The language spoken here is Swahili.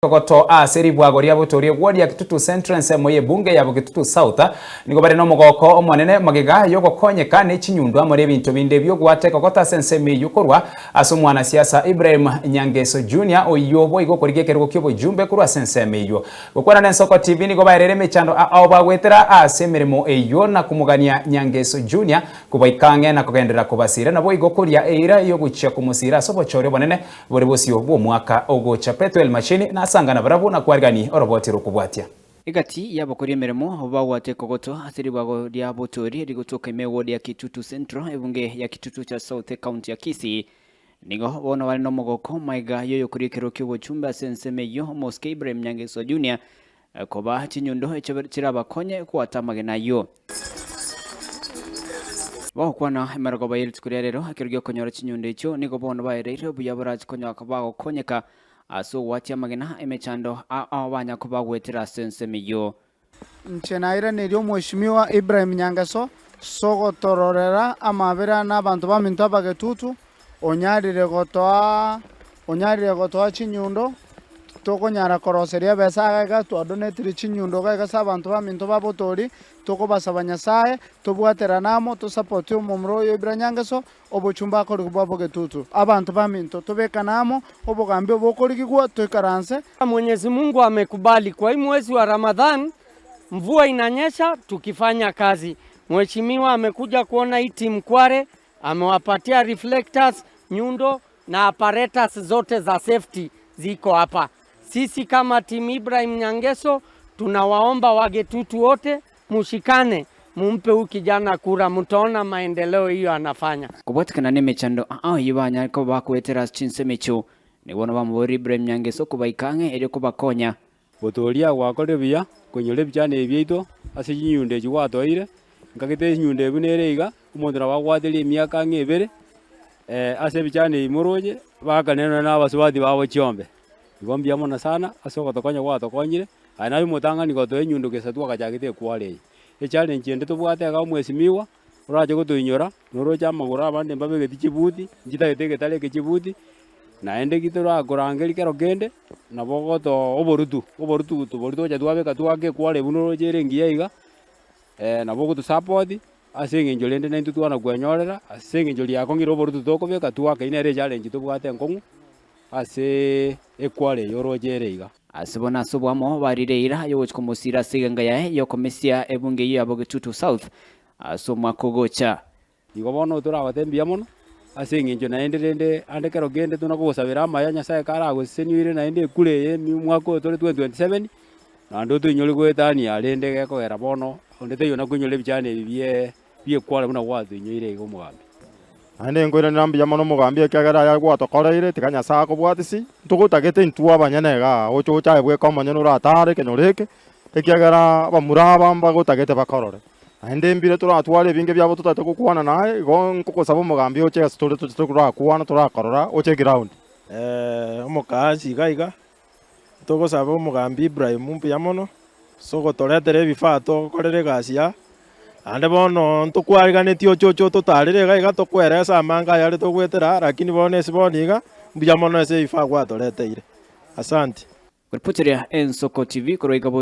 Kogoto aseri bwagoria butorie gwodi ya Kitutu Central moye bunge ya Kitutu South niko bare no mogoko omonene magiga yogo konyeka ne chinyundu amore bintu binde byo gwate kokota senseme yukorwa asomwana siasa Ibrahim Nyangeso Junior oyobo igo korigekero kyobo jumbe kurwa senseme yo gukora n'Ensoko TV niko bayerere mechando ao bagwetera asemeremo eyo na kumugania Nyangeso Junior kubaikange na kugendera kubasira nabo igo kuria eira yo guchya kumusira sobo chore bonene bore bosio bwo mwaka ogocha Petrol machine na sangana barabu na kwarigani oroboti rukubwatia igati yabakori emeremo bawate kogoto asiri bago dia botori rigotoka imewodi ya Kitutu Central ebunge ya Kitutu cha South County ya Kisii nigo bona wali no mogoko maiga yoyo kurikero kyo chumba senseme yo Moske Ibrahim Nyangeso Junior koba chinyundo echiraba konye kwatamage nayo bakwana emergo bayiri tukuria rero akirugyo konyora chinyundo echo nigo bona bayire buyabura konyoka bago konyeka aso watia magena emechando abanya kubagwetera senseme yo nchenaira neryo mheshimiwa Ibrahim Nyangeso sogotororera amabera n'abantu baminto abagetutu onyarire gotoa chinyundo tokonyara koroseria besa ga twadonetiri chinyundo ga abantu baminto babotori tokobasaba Nyasaye tobwatera namo to support umumro Ibrahim Nyangeso obuchumba akori kubabogetutu abantu baminto tobeka namo obugambe bokorigwa toikaranse. Mwenyezi Mungu amekubali kwa hii mwezi wa Ramadhan mvua inanyesha tukifanya kazi. Mheshimiwa amekuja kuona hii timu Kware, amewapatia reflectors, nyundo na apparatus zote za safety ziko hapa. Sisi kama timu Ibrahim Nyangeso tunawaomba wagetutu wote mushikane, mumpe huyu kijana kura, mtaona maendeleo hiyo anafanya. Kubotikana nemechando yibanya ko bakwetera chinsemecho nibona bamubori Ibrahim Nyangeso kubaikange eri kubakonya botoria gwakore biya konyole byane ebyito ase nyunde jwatoire ngagete nyunde bunereiga umuntu nabagwaterie emyaka ng'ebere ase byane imoroje bakanena n'abaswadi babo chiombe igombia mona sana asoko tokonya gwatokonyire ana bimutanga nigotoe nyundu gesatu akajagite kware challenge ende tobwate ga mwesimiwa uraje gotoinyora noroja amagura abande mbabege tichibuti njitagete tale kichibuti na ende gitora gorangeri kero gende na bogoto oborutu jadwabe katwake kware bunoroje rengiye iga na bogoto support asenge njolende nentu twana gwenyorera asenge njoli yakongiro oborutu tokobeka twake inere challenge tobwate nkongu ase ekware yorojere iga asibona sobwamo barireira yokumusira sigenga yae yokomesia ebunge yo Kitutu South asomwa kogocha igobono turabatembia mono asenge njo naenderende andekero gende tunakugusabira amaya Nyasaye karago senyuire naende kure mwaka 2027 na ndo tunyoli gwetania arende gekogera bono ondete yona kunyole byane bie kware buna gwatu inyoire igo mugambi ande ngoire nambi yamono mugambi ekagara ya gwatokoreire tikanya sako bwatisi tugutagete ntuwa banyanega ocho chae bwe komanyano ratare kenoreke ekagara bamuraba mbagutagete bakorore ande mbire turatware binge byabo tutate kukwana naye go nkukosaba mugambi oche store tutukura kwana turakorora oche ground omukazi gaiga tugosaba mugambi Ibrahim mpi yamono sogotoretere bifato korere gasia ande bono ntukwariganetio chocho tutarire gaiga tukweresa amanga yari tugwetera lakini bone siboniga mbuya mono ese ifa gwatoreteire asante Kurputeria Ensoko TV kuroiga